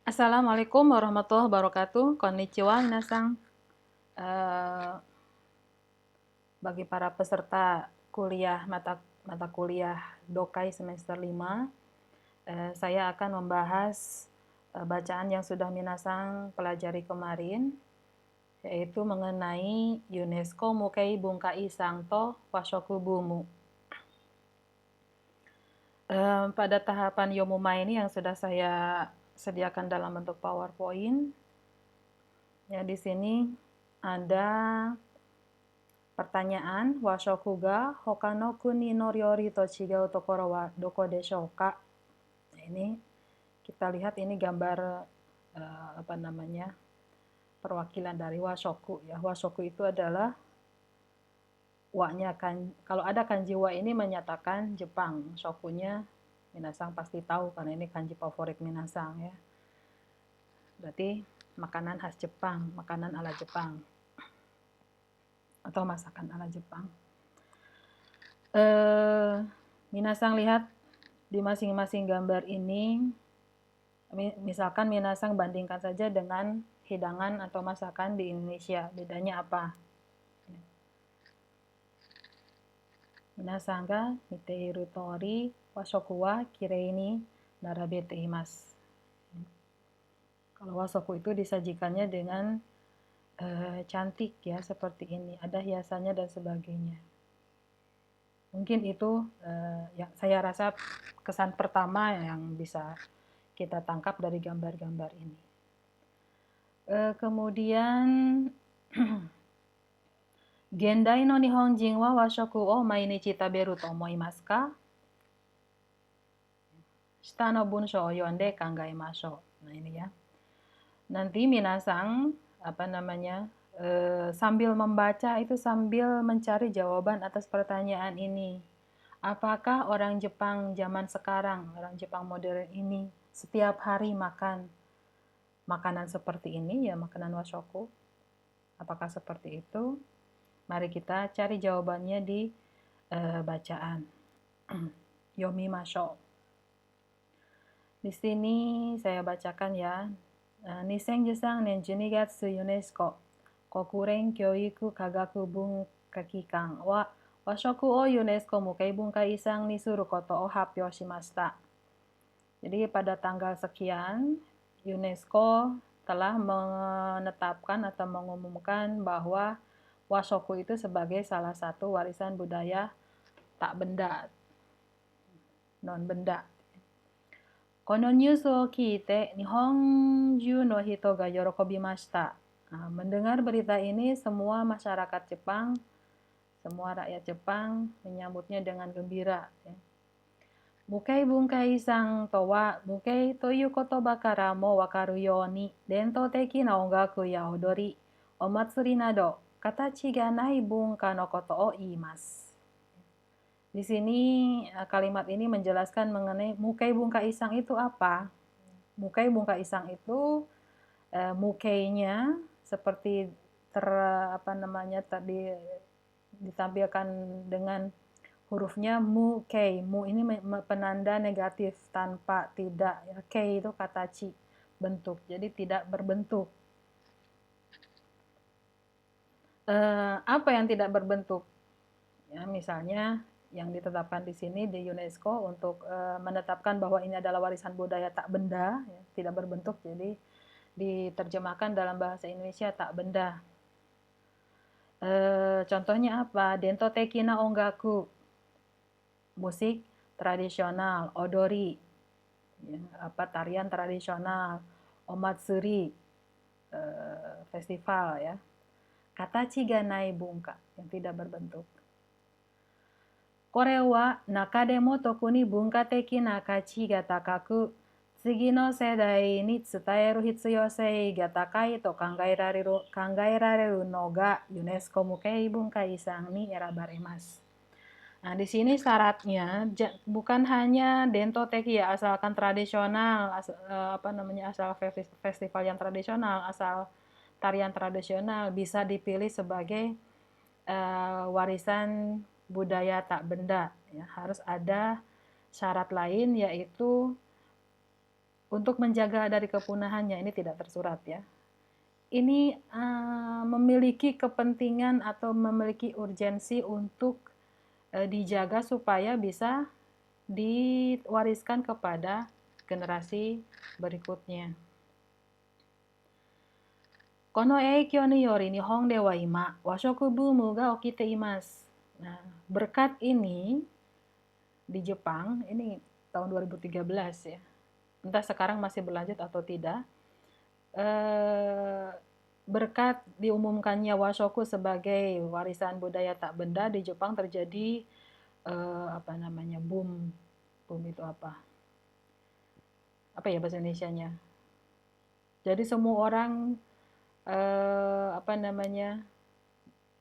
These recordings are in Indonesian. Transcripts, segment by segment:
Assalamualaikum warahmatullahi wabarakatuh. Konnichiwa, minasang. Eh, bagi para peserta kuliah mata kuliah Dokai semester 5, saya akan membahas bacaan yang sudah minasang pelajari kemarin, yaitu mengenai UNESCO Mukei Bunkai Sangto Washoku Bumu. Pada tahapan Yomuma ini yang sudah saya sediakan dalam bentuk PowerPoint, ya di sini ada pertanyaan, washoku ga hoka no kuni no ryori to chigau tokoro wa doko deshou ka? Nah, ini kita lihat ini gambar perwakilan dari washoku ya. Washoku itu adalah wa-nya kan, kalau ada kanji wa ini menyatakan Jepang. Shokunya minasang pasti tahu karena ini kanji favorit minasang ya. Berarti makanan khas Jepang, makanan ala Jepang atau masakan ala Jepang. Minasang lihat di masing-masing gambar ini, misalkan minasang bandingkan saja dengan hidangan atau masakan di Indonesia, bedanya apa? Minasang ga miteiru tori washoku wa kirei ni narabete imasu. Kalau wasoku itu disajikannya dengan cantik ya, seperti ini, ada hiasannya dan sebagainya. Mungkin itu yang saya rasa kesan pertama yang bisa kita tangkap dari gambar-gambar ini. Kemudian Gendai no Nihonjin wa washoku o mainichi taberu to omoimasu ka? Shita no bunsho o yonde kangaemashou. Nah ini ya. Nanti minasang sambil membaca itu sambil mencari jawaban atas pertanyaan ini. Apakah orang Jepang zaman sekarang, orang Jepang modern ini setiap hari makan makanan seperti ini ya, makanan washoku? Apakah seperti itu? Mari kita cari jawabannya di bacaan. Yomimashou. Di sini saya bacakan ya. 2013年12月ユネスコ国連教育科学文化機関は和食をユネスコ無形文化遺産にすることを発表しました。Jadi pada tanggal sekian, UNESCO telah menetapkan atau mengumumkan bahwa washoku itu sebagai salah satu warisan budaya tak benda, non benda. Kono news o kiite Nihon juu no hito ga yorokobimashita. Mendengar berita ini, semua masyarakat Jepang, semua rakyat Jepang menyambutnya dengan gembira. Mukei bunkai isang to wa mukei toyu kotoba kara mo wakaru you ni dento teki na ongaku ya odori, omatsuri nado katachi ga nai bunka no koto o iimasu. Di sini kalimat ini menjelaskan mengenai mukei bunka isang itu apa. Mukei bunka isang itu mukeinya seperti ditampilkan dengan hurufnya mu kei. Mu ini penanda negatif, tanpa, tidak. Ya, kei itu katachi, bentuk. Jadi tidak berbentuk. Apa yang tidak berbentuk? Ya, misalnya yang ditetapkan di sini di UNESCO untuk menetapkan bahwa ini adalah warisan budaya tak benda, ya, tidak berbentuk, jadi diterjemahkan dalam bahasa Indonesia tak benda. Contohnya apa? Dento teki na ongaku, musik tradisional, odori, ya, tarian tradisional, omatsuri, festival ya. Katachi ga nai bunka, yang tidak berbentuk. これは中でも特に文化的な価値が高く、次の世代に伝える必要性が高いと考えられるのがユネスコ無形文化遺産に選ばれます。Nah, di sini syaratnya bukan hanya dento teki ya, asalkan tradisional, asal festival yang tradisional, asal tarian tradisional bisa dipilih sebagai warisan budaya tak benda ya. Harus ada syarat lain, yaitu untuk menjaga dari kepunahannya, ini tidak tersurat ya. Ini memiliki kepentingan atau memiliki urgensi untuk dijaga supaya bisa diwariskan kepada generasi berikutnya. Kono eikyo ni yori Nihon de wa ima washoku bumu ga okite imasu. Nah, berkat ini di Jepang, ini tahun 2013 ya. Entah sekarang masih berlanjut atau tidak. Berkat diumumkannya washoku sebagai warisan budaya tak benda, di Jepang terjadi boom itu apa ya bahasa Indonesianya. Jadi semua orang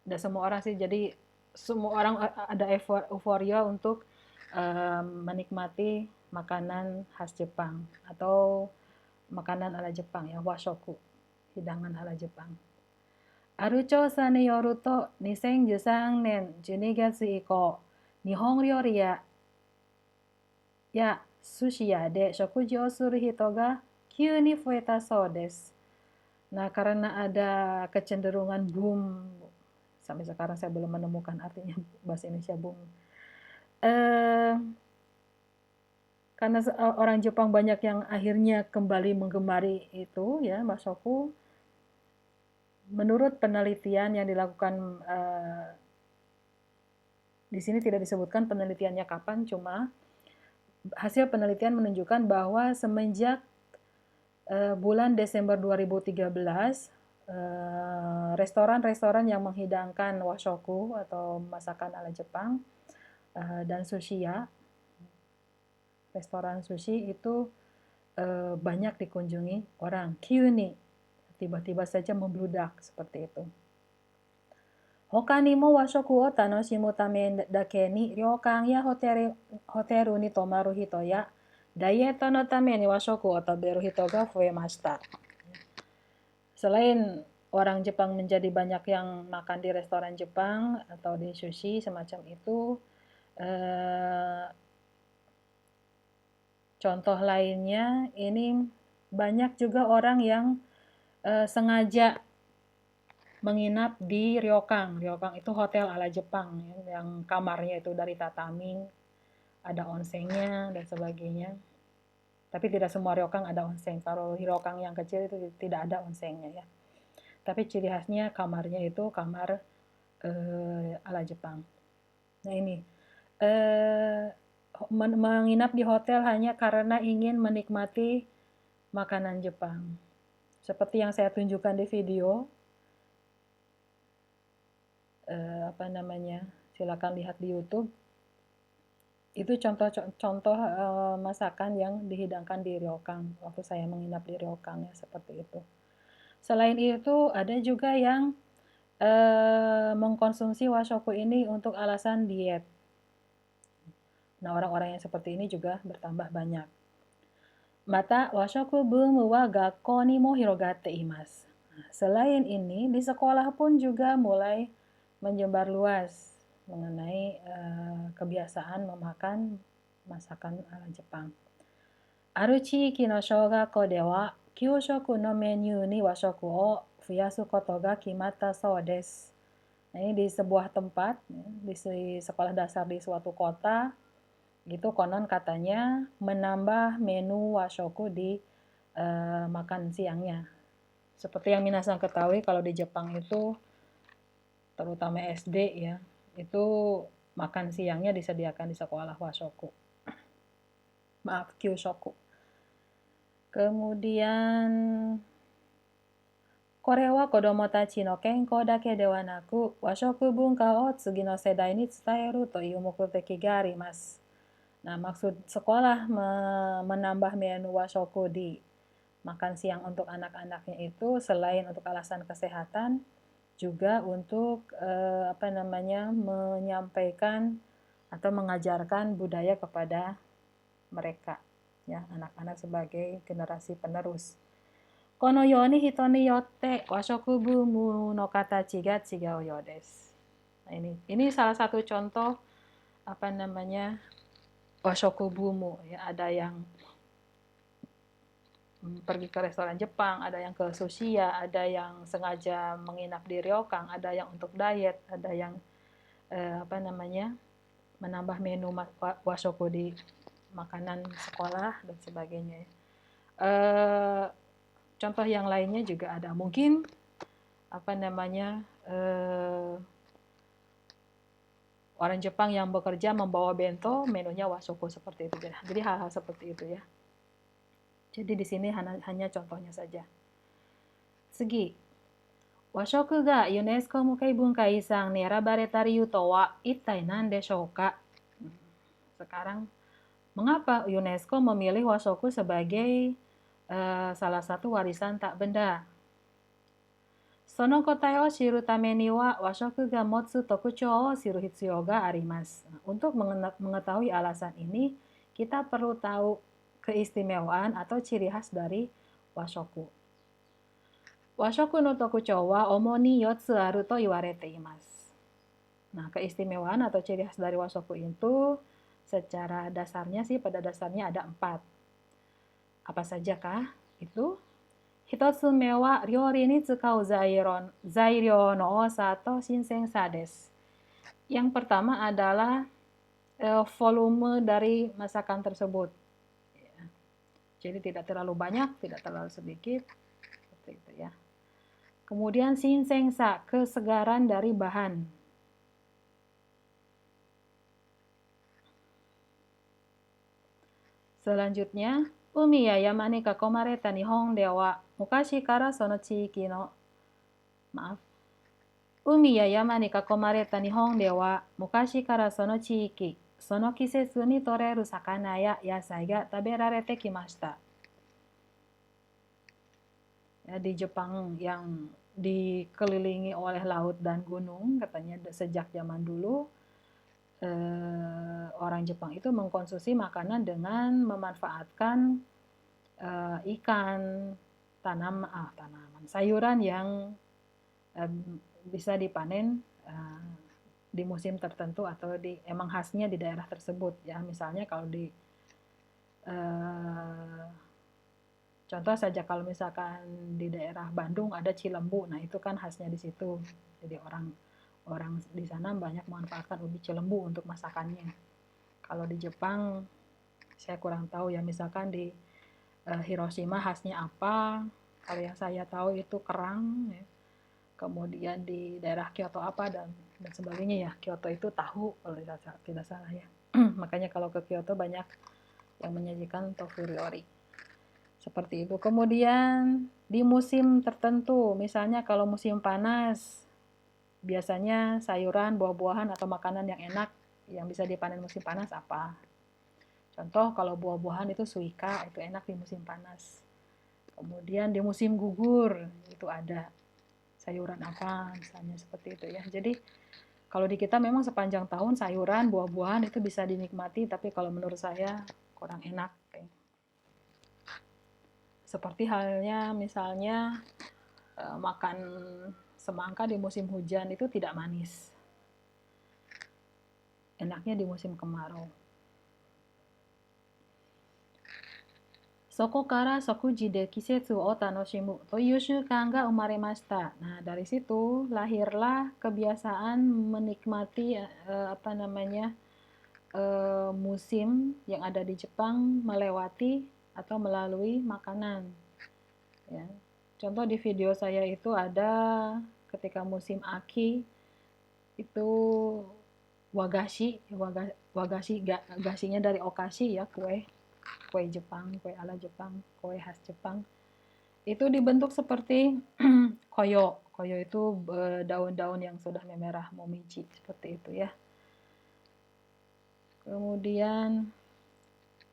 tidak semua orang sih, jadi semua orang ada euforia untuk menikmati makanan khas Jepang atau makanan ala Jepang ya, washoku, hidangan ala Jepang. Aru chousa ni yoru to 2013年12月以降、日本料理や寿司屋で食事をする人が急に増えたそうです。Nah, karena ada kecenderungan boom, sampai sekarang saya belum menemukan artinya bahasa Indonesia boom. Karena orang Jepang banyak yang akhirnya kembali menggemari itu ya, washoku. Menurut penelitian yang dilakukan di sini tidak disebutkan penelitiannya kapan, cuma hasil penelitian menunjukkan bahwa semenjak bulan Desember 2013, restoran-restoran yang menghidangkan washoku atau masakan ala Jepang dan sushi ya, restoran sushi itu banyak dikunjungi orang. Kyuni, tiba-tiba saja membludak seperti itu. Hoka ni mo washoku o tanoshimu tame dake ni ryokan ya hoteru ni tomaru hito ya daieto no tame ni washoku o taberu hito ga fuemashita. Selain orang Jepang menjadi banyak yang makan di restoran Jepang atau di sushi semacam itu, contoh lainnya ini banyak juga orang yang sengaja menginap di ryokan. Ryokan itu hotel ala Jepang ya, yang kamarnya itu dari tatami, ada onsennya dan sebagainya. Tapi tidak semua ryokan ada onsen. Kalau ryokan yang kecil itu tidak ada onsennya ya. Tapi ciri khasnya kamarnya itu kamar ala Jepang. Nah ini menginap di hotel hanya karena ingin menikmati makanan Jepang. Seperti yang saya tunjukkan di video. Silakan lihat di YouTube. Itu contoh masakan yang dihidangkan di ryokan waktu saya menginap di ryokan ya, seperti itu. Selain itu ada juga yang mengkonsumsi washoku ini untuk alasan diet. Nah, orang-orang yang seperti ini juga bertambah banyak. Mata washoku bumu wa gakkou ni mo hirogatte imasu. Selain ini, di sekolah pun juga mulai menyebar luas mengenai kebiasaan memakan masakan ala Jepang. Aru chiiki no shōgakko de wa kyūshoku no menu ni washoku o fuyasu koto ga kimatta sou desu. Nah, ini di sebuah tempat, di sekolah dasar di suatu kota, gitu konon katanya menambah menu washoku di makan siangnya. Seperti yang minasan ketahui, kalau di Jepang itu terutama SD ya, itu makan siangnya disediakan di sekolah washoku. Kyūshoku. Kemudian kore wa kodomo tachi no kenkou dake de wa naku washoku bunka o tsugi no sedai ni tsudaeru to iu mukuteki ga arimasu. Nah, maksud sekolah menambah menu washoku di makan siang untuk anak-anaknya itu selain untuk alasan kesehatan, juga untuk menyampaikan atau mengajarkan budaya kepada mereka ya, anak-anak sebagai generasi penerus. Kono yo ni hito ni yotte washoku bumu no katachi ga chigau yo desu. Nah, ini salah satu contoh washoku bumu ya, ada yang pergi ke restoran Jepang, ada yang ke Sushiya, ada yang sengaja menginap di ryokan, ada yang untuk diet, ada yang menambah menu washoku di makanan sekolah dan sebagainya. Contoh yang lainnya juga ada, mungkin orang Jepang yang bekerja membawa bento, menunya washoku seperti itu. Jadi hal-hal seperti itu ya. Jadi di sini hanya contohnya saja. Segi, washoku ga UNESCO Mukai Bunkai Isang ni erabareta ryuto wa ittai nan deshou ka? Sekarang, mengapa UNESCO memilih washoku sebagai salah satu warisan tak benda? Sono kotae o shiru tame ni wa washoku ga motsu tokuchou o shiru hitsuyou ga arimasu. Untuk mengetahui alasan ini, kita perlu tahu keistimewaan atau ciri khas dari washoku. Washoku no tokuchou wa omoni yotsu aru to iwarete imasu. Nah, keistimewaan atau ciri khas dari washoku itu secara dasarnya sih pada dasarnya ada 4. Apa sajakah itu? Hitotsume wa ryori ni tsukau zairyo no osa to shinsengsa desu. Yang pertama adalah volume dari masakan tersebut. Jadi tidak terlalu banyak, tidak terlalu sedikit. Seperti itu ya. Kemudian shinsengsa, kesegaran dari bahan. Selanjutnya, umi ya yama ni kakomareta Nihon de wa mukashi kara sono chiiki no Umi ya yama ni kakomareta Nihon de wa mukashi kara sono chiiki, sono kisetsu ni toreru sakana ya yasai ga taberarete kimashita. Ya, di Jepang yang dikelilingi oleh laut dan gunung, katanya sejak zaman dulu orang Jepang itu mengkonsumsi makanan dengan memanfaatkan ikan, tanaman, sayuran yang bisa dipanen di musim tertentu atau emang khasnya di daerah tersebut ya. Misalnya kalau contoh saja kalau misalkan di daerah Bandung ada Cilembu, nah itu kan khasnya di situ. Jadi orang di sana banyak memanfaatkan ubi cilembu untuk masakannya. Kalau di Jepang saya kurang tahu ya, misalkan di Hiroshima khasnya apa. Kalau yang saya tahu itu kerang ya. Kemudian di daerah Kyoto apa dan sebagainya ya. Kyoto itu tahu kalau tidak salah ya. Makanya kalau ke Kyoto banyak yang menyajikan tofu ryori. Seperti itu. Kemudian di musim tertentu, misalnya kalau musim panas, biasanya sayuran, buah-buahan atau makanan yang enak yang bisa dipanen musim panas apa? Contoh kalau buah-buahan itu suika, itu enak di musim panas. Kemudian di musim gugur itu ada sayuran apa, misalnya seperti itu ya. Jadi kalau di kita memang sepanjang tahun sayuran, buah-buahan itu bisa dinikmati, tapi kalau menurut saya kurang enak. Seperti halnya misalnya makan semangka di musim hujan itu tidak manis. Enaknya di musim kemarau. Soko kara sokuji de kisetsu o tanoshimu toiu shukan ga umaremashita. Nah, dari situ lahirlah kebiasaan menikmati musim yang ada di Jepang melewati atau melalui makanan. Ya. Contoh di video saya itu ada ketika musim aki itu gashinya dari okashi ya, kue Jepang, kue ala Jepang, kue khas Jepang. Itu dibentuk seperti koyo. Koyo itu daun-daun yang sudah memerah, momichi, seperti itu ya. Kemudian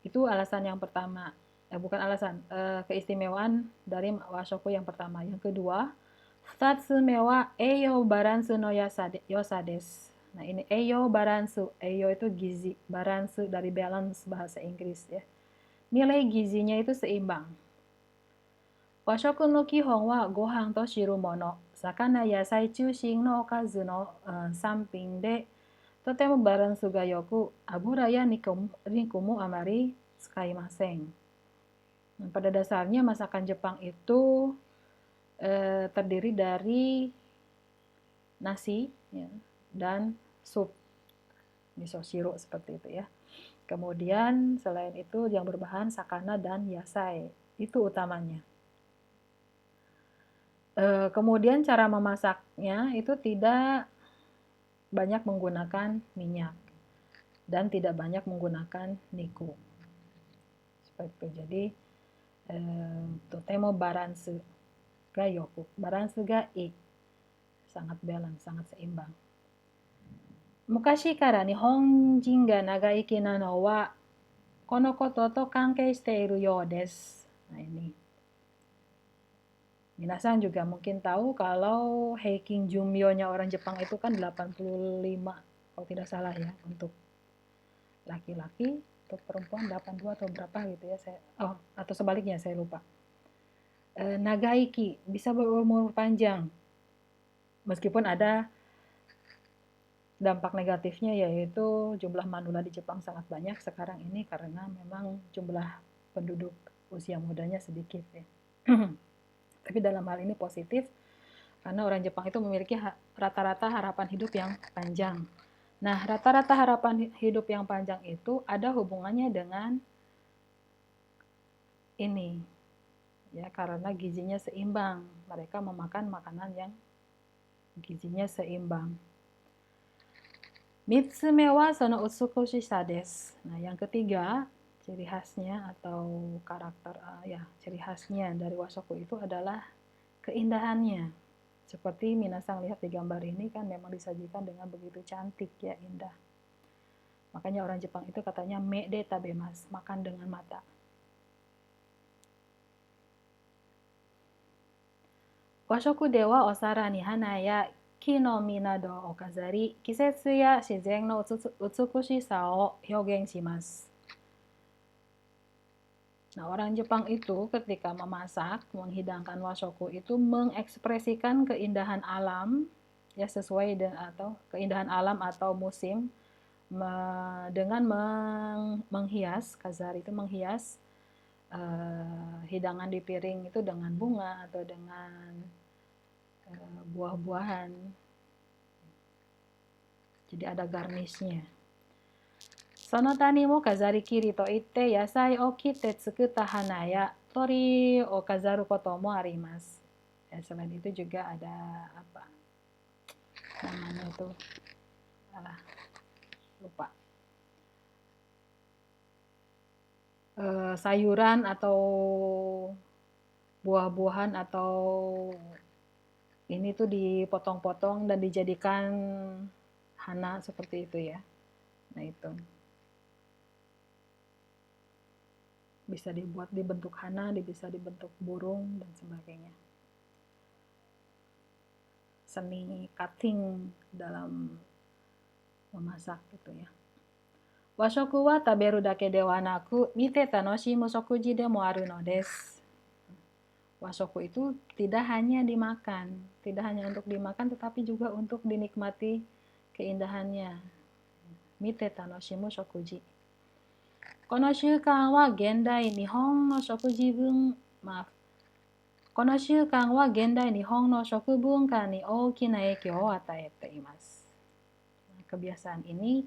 itu alasan yang pertama. Bukan alasan, keistimewaan dari washoku yang pertama. Yang kedua, futatsume wa eiyo baransu no yosa desu. Nah, ini eiyo baransu. Eiyo itu gizi, baransu dari balance bahasa Inggris ya. Nilai gizinya itu seimbang. Washoku no kihon wa gohan to shirumono, sakana yasai chushin no okazu no sanpin de totemo baransu ga yoku, abura ya niku mo amari tsukaimasen. Pada dasarnya masakan Jepang itu terdiri dari nasi ya, dan sup, miso shiro seperti itu ya. Kemudian selain itu yang berbahan sakana dan yasai, itu utamanya. Kemudian cara memasaknya itu tidak banyak menggunakan minyak dan tidak banyak menggunakan niku. Seperti itu. Jadi totemo baransu ga yoku, baransu ga i, sangat balance, sangat seimbang. Mukashi kara Nihonjin ga nagaiki nano wa kono koto to kankei shite iru you desu. Nah ini. Minasan juga mungkin tahu kalau Heikin Jumyo-nya orang Jepang itu kan 85 kalau tidak salah ya untuk laki-laki, untuk perempuan 82 atau berapa gitu ya saya. Atau sebaliknya saya lupa. Nagaiki bisa berumur panjang. Meskipun ada dampak negatifnya yaitu jumlah manula di Jepang sangat banyak sekarang ini karena memang jumlah penduduk usia mudanya sedikit ya. Tapi dalam hal ini positif karena orang Jepang itu memiliki rata-rata harapan hidup yang panjang. Nah, rata-rata harapan hidup yang panjang itu ada hubungannya dengan ini ya, karena gizinya seimbang. Mereka memakan makanan yang gizinya seimbang. Mitsume wa sono utsukushisa desu. Nah, yang ketiga, ciri khasnya atau karakter ciri khasnya dari wasoku itu adalah keindahannya. Seperti minasan lihat di gambar ini kan memang disajikan dengan begitu cantik ya, indah. Makanya orang Jepang itu katanya me de tabemasu, makan dengan mata. Washoku de wa osara ni hana ya ki no mi nado o kazari, kisetsu ya shizen no utsukushisa o hyogen shimasu. Nah, orang Jepang itu ketika memasak, menghidangkan washoku itu mengekspresikan keindahan alam ya, sesuai dengan atau keindahan alam atau musim dengan menghias, kazari itu menghias hidangan di piring itu dengan bunga atau dengan buah-buahan. Jadi ada garnishnya. Sono tani mo kazari kiri to itte yasai o kitte tsukutta hana ya tori o kazaru koto mo arimasu. Ya, selain itu juga ada apa namanya itu, lupa. Sayuran atau buah-buahan atau ini tuh dipotong-potong dan dijadikan hana seperti itu ya. Nah itu bisa dibuat dibentuk hana, bisa dibentuk burung dan sebagainya. Seni cutting dalam memasak gitu ya. Washoku wa taberu dake de wa naku mite tanoshimu shokuji de mo aru no desu. Washoku itu tidak hanya dimakan, tidak hanya untuk dimakan tetapi juga untuk dinikmati keindahannya. Mite tanoshimu shokuji. Kono shukan wa gendai Nihon no shokuji Kono shukan wa gendai Nihon no shoku bunka ni ookina eikyou o ataete imasu. Kebiasaan ini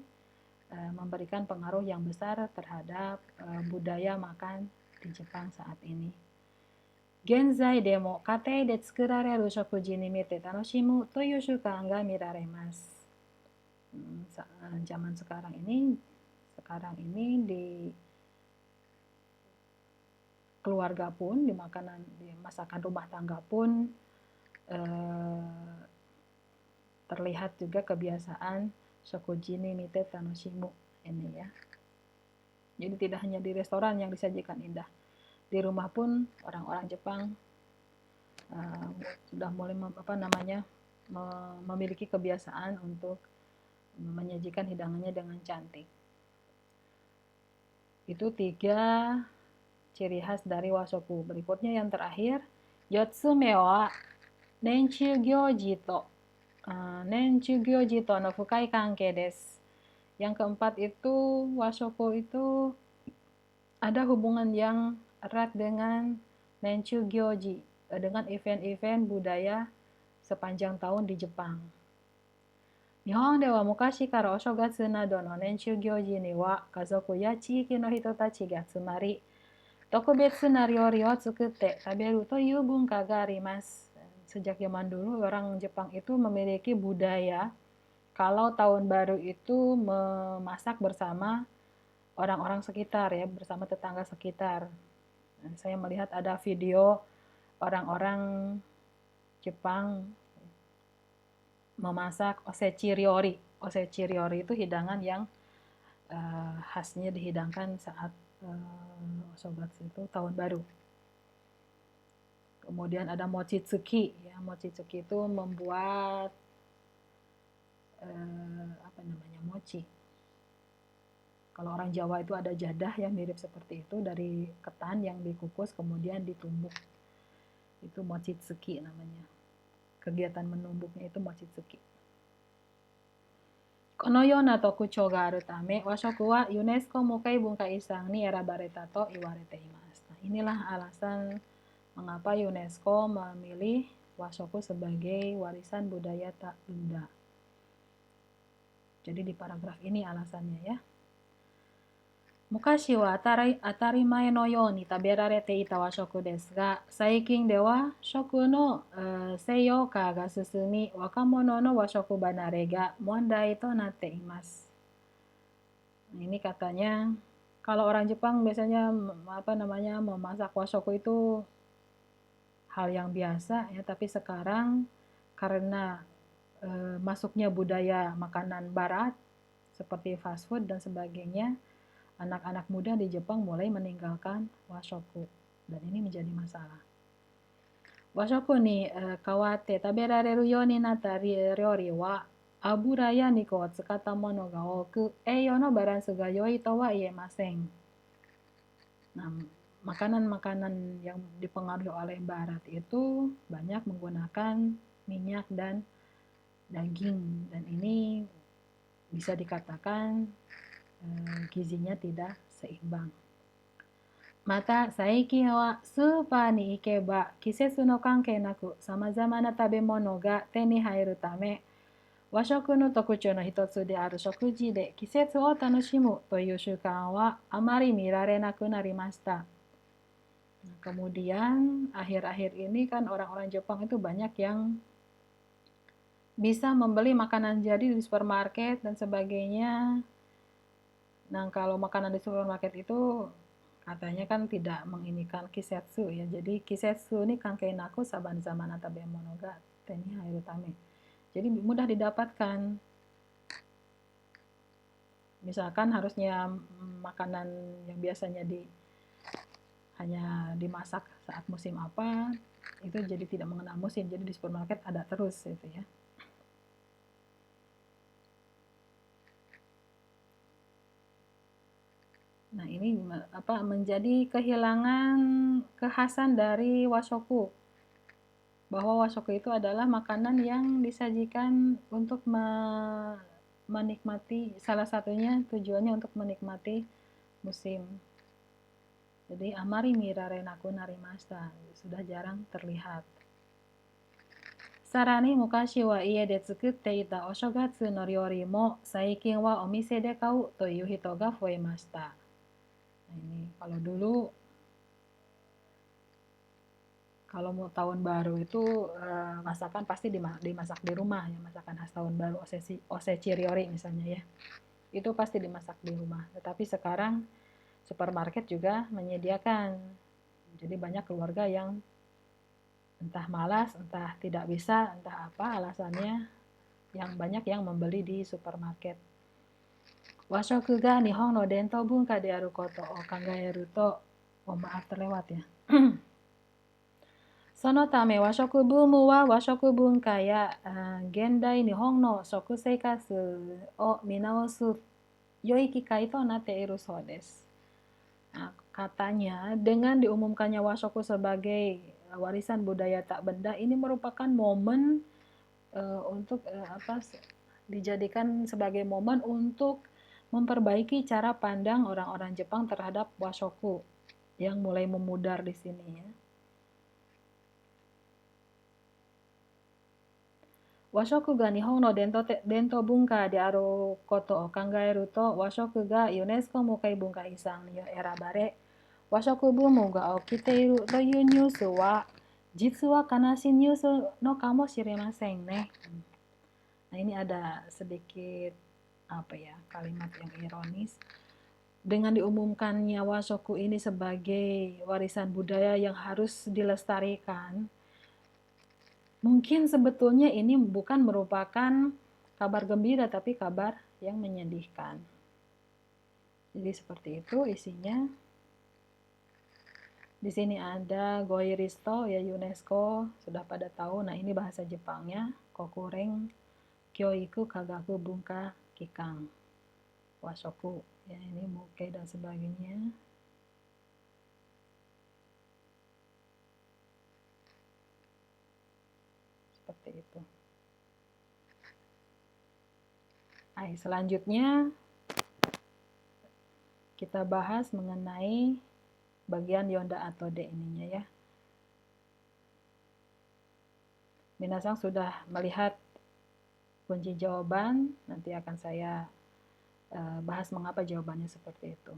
memberikan pengaruh yang besar terhadap budaya makan di Jepang saat ini. Genzai demo katei de tsukurareru shokuji ni mite tanoshimu toyu shukan ga miraremasu. Zaman sekarang ini di keluarga pun, di masakan rumah tangga pun terlihat juga kebiasaan shokuji ni mite tanoshimu ini ya. Jadi tidak hanya di restoran yang disajikan indah, di rumah pun orang-orang Jepang sudah mulai memiliki kebiasaan untuk menyajikan hidangannya dengan cantik. Itu 3 ciri khas dari washoku. Berikutnya yang terakhir, yotsume wa nenchu gyoji to no fukai kankei desu. Yang keempat itu washoku itu ada hubungan yang erat dengan Nenchu Gyoji, dengan event-event budaya sepanjang tahun di Jepang. Nihon de wa mukashi kara oshogatsu nado no Nenchu Gyoji ni wa kazoku ya chiiki no hito tachi ga tsumari tokubetsu na ryori wo tsukutte taberu toyu bunka ga arimasu. Sejak zaman dulu orang Jepang itu memiliki budaya kalau tahun baru itu memasak bersama orang-orang sekitar ya, bersama tetangga sekitar. Saya melihat ada video orang-orang Jepang memasak osechi ryori. Osechi ryori itu hidangan yang khasnya dihidangkan saat osogatsu itu tahun baru. Kemudian ada mochitsuki ya, mochitsuki itu membuat mochi. Kalau orang Jawa itu ada jadah yang mirip seperti itu dari ketan yang dikukus kemudian ditumbuk. Itu mochitsuki namanya. Kegiatan menumbuknya itu mochitsuki. Kono yona tokuchou ga aru tame washoku wa UNESCO Mukai Bunkai Isang ni erabareta to iwarete imasu. Nah, inilah alasan mengapa UNESCO memilih washoku sebagai warisan budaya tak benda. Jadi di paragraf ini alasannya ya. Mukashi wa atarimae no yoni taberarete ita washoku desu ga, saikin de wa shoku no seiyouka ga susumi wakamono no washoku banare ga mondai to natte imasu. Nah, ini katanya kalau orang Jepang biasanya memasak washoku itu hal yang biasa ya, tapi sekarang karena masuknya budaya makanan barat seperti fast food dan sebagainya, anak-anak muda di Jepang mulai meninggalkan washoku dan ini menjadi masalah. Washoku ni kawate taberareru you ni natta ryori wa aburaya niku wo tsukatta mono ga oku eiyou no baransu ga yoi to wa iemasen. Nah, makanan-makanan yang dipengaruhi oleh barat itu banyak menggunakan minyak dan daging dan ini bisa dikatakan gizinya tidak seimbang. Mata saikin wa supa ni ikeba kisetsu no kankei naku samazama na tabemono ga te ni hairu tame washoku no tokuchou no hitotsu de aru shokuji de kisetsu o tanoshimu toiu shukan wa amari mirare naku narimashita. Nah, kemudian akhir-akhir ini kan orang-orang Jepang itu banyak yang bisa membeli makanan jadi di supermarket dan sebagainya. Nah, kalau makanan di supermarket itu katanya kan tidak menginikan kisetsu ya. Jadi kisetsu ini kankei naku saban zaman tabemono ga te ni hairu tame. Jadi mudah didapatkan. Misalkan harusnya makanan yang biasanya hanya dimasak saat musim apa, itu jadi tidak mengenal musim. Jadi di supermarket ada terus itu ya. Nah, ini menjadi kehilangan kekhasan dari washoku. Bahwa washoku itu adalah makanan yang disajikan untuk menikmati, salah satunya tujuannya untuk menikmati musim. Jadi amari mirare naku narimashita, sudah jarang terlihat. Sarani mukashi wa ie de tsukutte ita oshogatsu no ryori mo saikin wa omise de kau toiu hito ga fuemashita. Nah, ini kalau dulu kalau mau tahun baru itu masakan pasti dimasak di rumah ya, masakan khas tahun baru osechi ryori misalnya ya. Itu pasti dimasak di rumah. Tetapi sekarang supermarket juga menyediakan. Jadi banyak keluarga yang entah malas, entah tidak bisa, entah apa alasannya, yang banyak yang membeli di supermarket. Washoku ga Nihon no dento bunka de aru koto o kangaeru to, maaf terlewat ya. Sono tame washoku bumu wa washoku bunka ya gendai Nihon no shoku seikatsu o minaosu yoi kikai to natte iru so desu. Nah, katanya dengan diumumkannya washoku sebagai warisan budaya tak benda ini merupakan momen untuk dijadikan sebagai momen untuk memperbaiki cara pandang orang-orang Jepang terhadap washoku. yang mulai memudar di sini ya. Washoku ga Nihon no dento bunka de aru koto o kangaeru to, washoku ga UNESCO Mukai Bunka Isan ni erabare, washoku bumu ga okiteiru toいうニュースは、実は悲しいニュースのかもしれませんね. Nah, ini ada sedikit kalimat yang ironis. Dengan diumumkannya washoku ini sebagai warisan budaya yang harus dilestarikan, mungkin sebetulnya ini bukan merupakan kabar gembira, tapi kabar yang menyedihkan. Jadi seperti itu isinya. Di sini ada Goiristo ya, UNESCO sudah pada tahu. Nah, ini bahasa Jepangnya, Kokuren Kyoiku Kagaku Bunka Kikan Washoku. Ya, ini Mukai dan sebagainya. Seperti itu. Selanjutnya kita bahas mengenai bagian Yonda atau D ininya ya. Minasang sudah melihat kunci jawaban, nanti akan saya bahas mengapa jawabannya seperti itu.